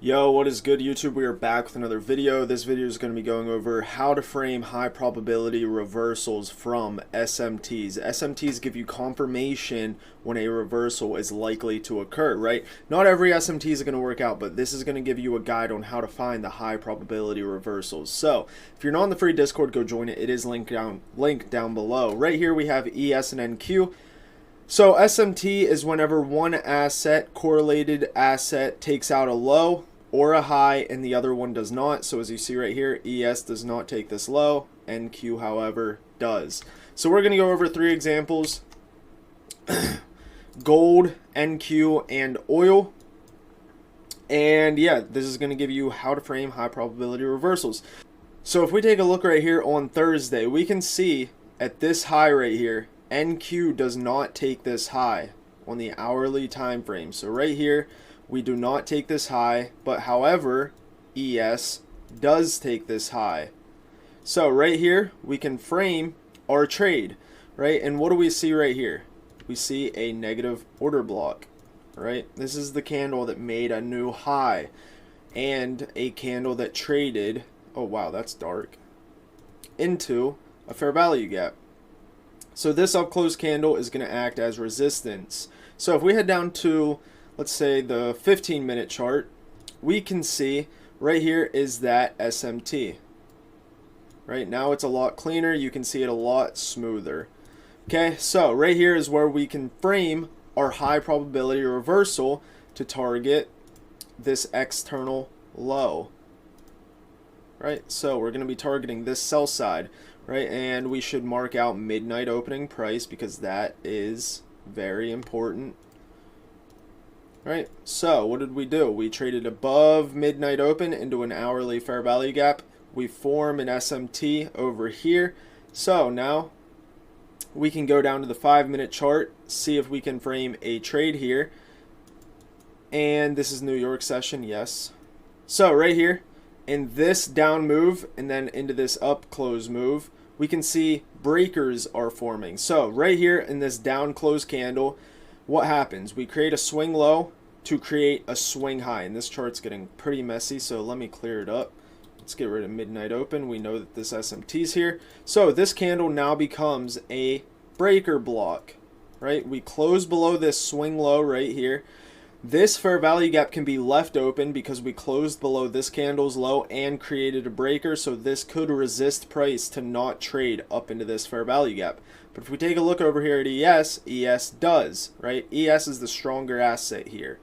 Yo, what is good, YouTube? We are back with another video. This video is going to be going over how to frame high probability reversals from SMTs. SMTs give you confirmation when a reversal is likely to occur, right? Not every SMT is going to work out, but this is going to give you a guide on how to find the high probability reversals. So, if you're not in the free Discord, go join it. It is linked down below. Right here we have ES and NQ. So SMT is whenever one asset, correlated asset, takes out a low or a high and the other one does not. So as you see right here, ES does not take this low, NQ however does. So we're going to go over three examples: gold, NQ, and oil. And yeah, this is going to give you how to frame high probability reversals. So if we take a look right here on Thursday, we can see at this high right here, NQ does not take this high on the hourly time frame. So right here, we do not take this high, but however, ES does take this high. So right here, we can frame our trade, right? And what do we see right here? We see a negative order block, right? This is the candle that made a new high and a candle that traded, oh wow, that's dark, into a fair value gap. So this up close candle is going to act as resistance. So if we head down to, let's say, the 15-minute chart, we can see right here is that SMT. Right now it's a lot cleaner. You can see it a lot smoother. Okay, so right here is where we can frame our high probability reversal to target this external low. Right, so we're going to be targeting this sell side, right? And we should mark out midnight opening price because that is very important. Right, so what did we do? We traded above midnight open into an hourly fair value gap. We form an SMT over here. So now we can go down to the 5-minute chart, see if we can frame a trade here. And this is New York session, yes. So right here, in this down move and then into this up close move, we can see breakers are forming. So right here in this down close candle, what happens? We create a swing low to create a swing high, and this chart's getting pretty messy, so let me clear it up. Let's get rid of midnight open. We know that this SMT's here. So this candle now becomes a breaker block, right? We close below this swing low right here. This fair value gap can be left open because we closed below this candle's low and created a breaker, so this could resist price to not trade up into this fair value gap. But if we take a look over here at ES, ES does, right? ES is the stronger asset here.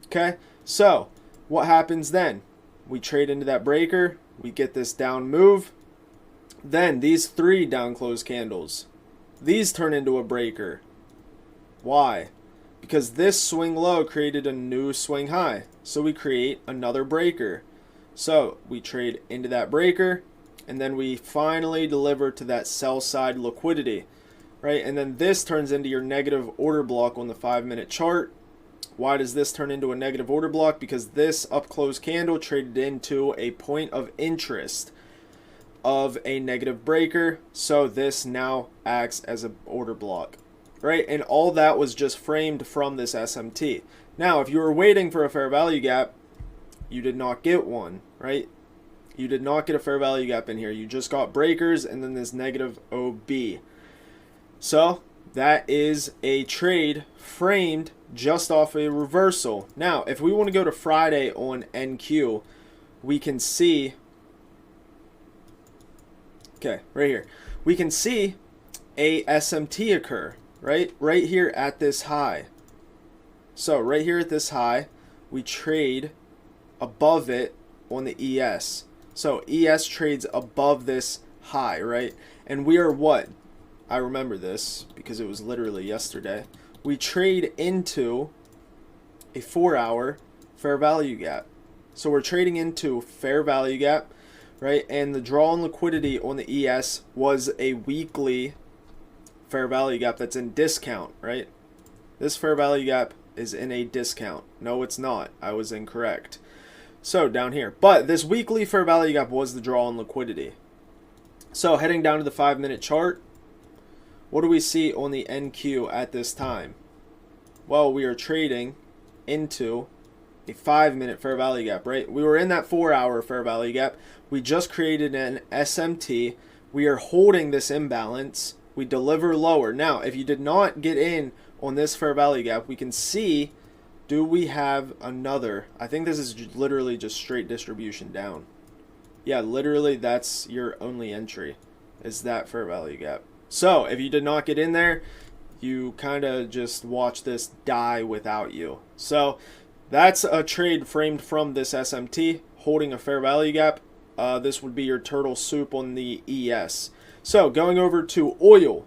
Okay, so what happens then? We trade into that breaker, we get this down move, then these three down close candles, these turn into a breaker. Why? Because this swing low created a new swing high. So we create another breaker. So we trade into that breaker, and then we finally deliver to that sell side liquidity, right? And then this turns into your negative order block on the 5-minute chart. Why does this turn into a negative order block? Because this up close candle traded into a point of interest of a negative breaker. So this now acts as an order block. Right, and all that was just framed from this SMT. Now, if you were waiting for a fair value gap, you did not get one, right? You did not get a fair value gap in here. You just got breakers and then this negative OB. So that is a trade framed just off a reversal. Now, if we want to go to Friday on NQ, we can see, okay, right here, we can see a SMT occur. Right here at this high. So right here at this high, we trade above it on the ES. So ES trades above this high, right? And we are what? I remember this because it was literally yesterday. We trade into a 4-hour fair value gap. So we're trading into fair value gap, right? And the draw on liquidity on the ES was a weekly fair value gap that's in discount, right? This fair value gap is in a discount. No, it's not. I was incorrect. So down here, but this weekly fair value gap was the draw on liquidity. So heading down to the 5-minute chart, what do we see on the NQ at this time? Well, we are trading into a 5-minute fair value gap, right? We were in that 4-hour fair value gap. We just created an SMT. We are holding this imbalance. We deliver lower. Now, if you did not get in on this fair value gap, we can see, do we have another? I think this is literally just straight distribution down. Yeah, literally that's your only entry, is that fair value gap. So if you did not get in there, you kind of just watch this die without you. So that's a trade framed from this SMT, holding a fair value gap. This would be your turtle soup on the ES. So going over to oil,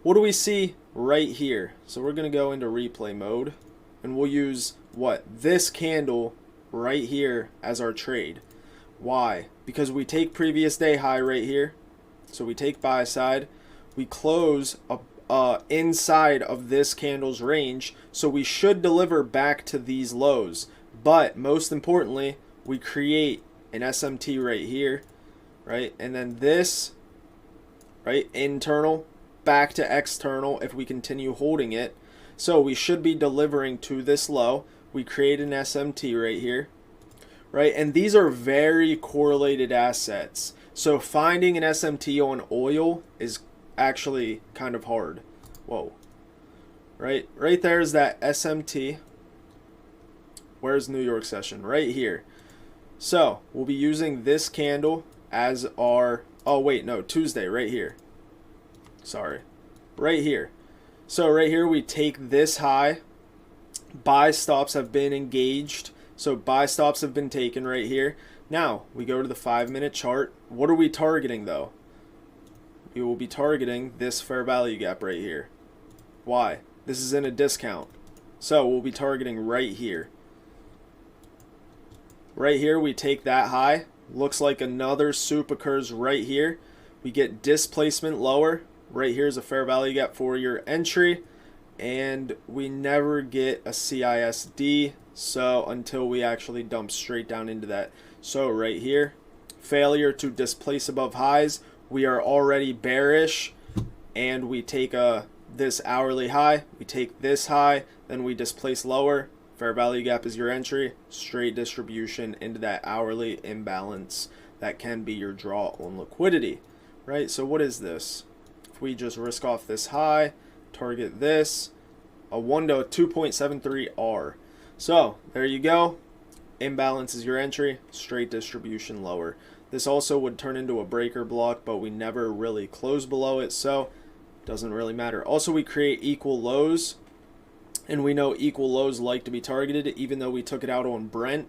what do we see right here? So we're going to go into replay mode, and we'll use what? This candle right here as our trade. Why? Because we take previous day high right here. So we take buy side. We close inside of this candle's range. So we should deliver back to these lows. But most importantly, we create an SMT right here, right? And then this, right, internal back to external if we continue holding it. So we should be delivering to this low. We create an SMT right here, right? And these are very correlated assets. So finding an SMT on oil is actually kind of hard. Whoa. Right there's that SMT. Where's New York session? Right here. So we'll be using this candle as our, oh wait, no, Tuesday right here. Sorry. Right here. So right here we take this high. Buy stops have been engaged. So buy stops have been taken right here. Now we go to the 5-minute chart. What are we targeting though? We will be targeting this fair value gap right here. Why? This is in a discount. So we'll be targeting right here. Right here we take that high. Looks like another soup occurs right here. We get displacement lower. Right here is a fair value gap for your entry. And we never get a CISD. So until we actually dump straight down into that. So right here, failure to displace above highs. We are already bearish. And we take this hourly high. We take this high. Then we displace lower. Fair value gap is your entry. Straight distribution into that hourly imbalance. That can be your draw on liquidity. Right? So what is this? If we just risk off this high, target this, a 1 to 2.73 R. So there you go. Imbalance is your entry. Straight distribution lower. This also would turn into a breaker block, but we never really close below it, so it doesn't really matter. Also, we create equal lows. And we know equal lows like to be targeted, even though we took it out on Brent.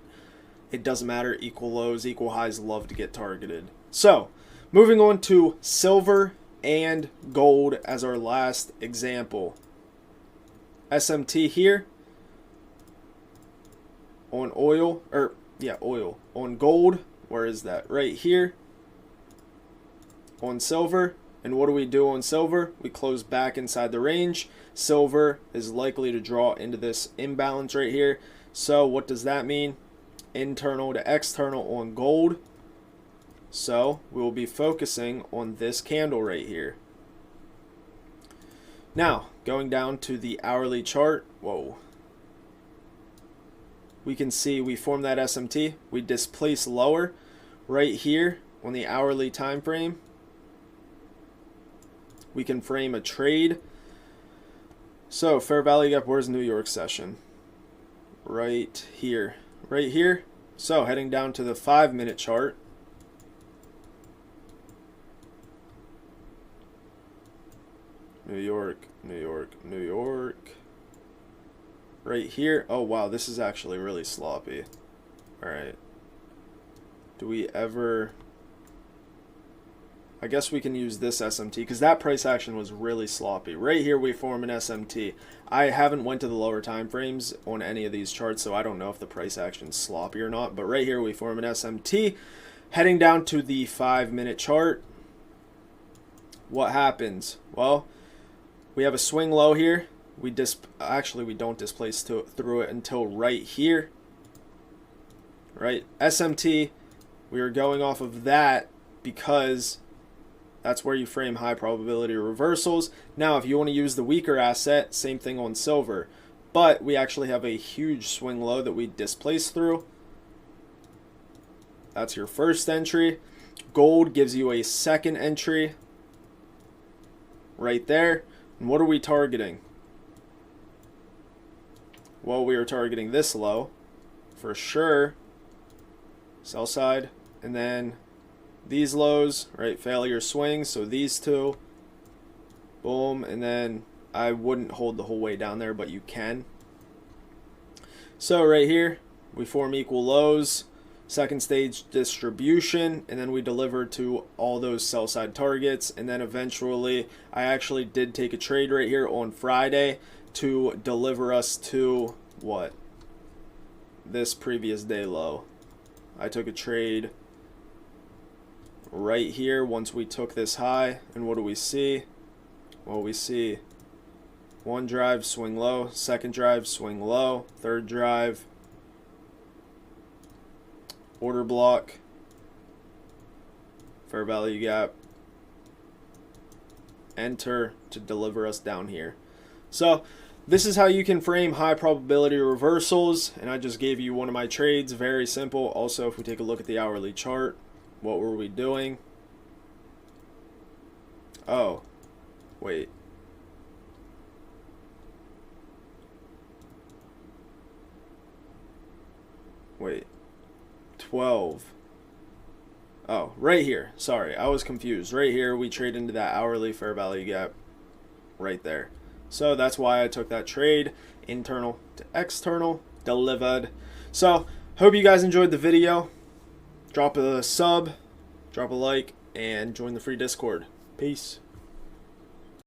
It doesn't matter. Equal lows, equal highs love to get targeted. So, moving on to silver and gold as our last example. SMT here on oil, oil. On gold, where is that? Right here. On silver. And what do we do on silver? We close back inside the range. Silver is likely to draw into this imbalance right here. So what does that mean? Internal to external on gold. So we will be focusing on this candle right here. Now, going down to the hourly chart. Whoa. We can see we form that SMT. We displace lower right here on the hourly time frame. We can frame a trade. So fair value gap, where's New York session? Right here. Right here. So heading down to the 5-minute chart. New York, New York, New York. Right here. Oh wow, this is actually really sloppy. Alright. Do we ever... I guess we can use this SMT because that price action was really sloppy. Right here we form an SMT. I haven't went to the lower time frames on any of these charts, so I don't know if the price action is sloppy or not. But right here we form an SMT. Heading down to the 5-minute chart. What happens? Well, we have a swing low here. We don't displace through it until right here. Right? SMT, we are going off of that because that's where you frame high probability reversals. Now, if you want to use the weaker asset, same thing on silver. but we actually have a huge swing low that we displaced through. That's your first entry. Gold gives you a second entry right there. And what are we targeting? Well, we are targeting this low for sure. Sell side. And then these lows, right? Failure swings. So these two. Boom. And then I wouldn't hold the whole way down there, but you can. So right here, we form equal lows. Second stage distribution, and then we deliver to all those sell side targets. And then eventually I actually did take a trade right here on Friday to deliver us to what? This previous day low. I took a trade right here once we took this high, and what do we see? Well, we see one drive, swing low, second drive, swing low, third drive, order block, fair value gap, enter to deliver us down here. So this is how you can frame high probability reversals, and I just gave you one of my trades. Very simple. Also, if we take a look at the hourly chart, what were we doing? Oh, wait. Wait. 12. Oh, right here. Sorry, I was confused. Right here, we trade into that hourly fair value gap right there. So that's why I took that trade. Internal to external, delivered. So, hope you guys enjoyed the video. Drop a sub, drop a like, and join the free Discord. Peace.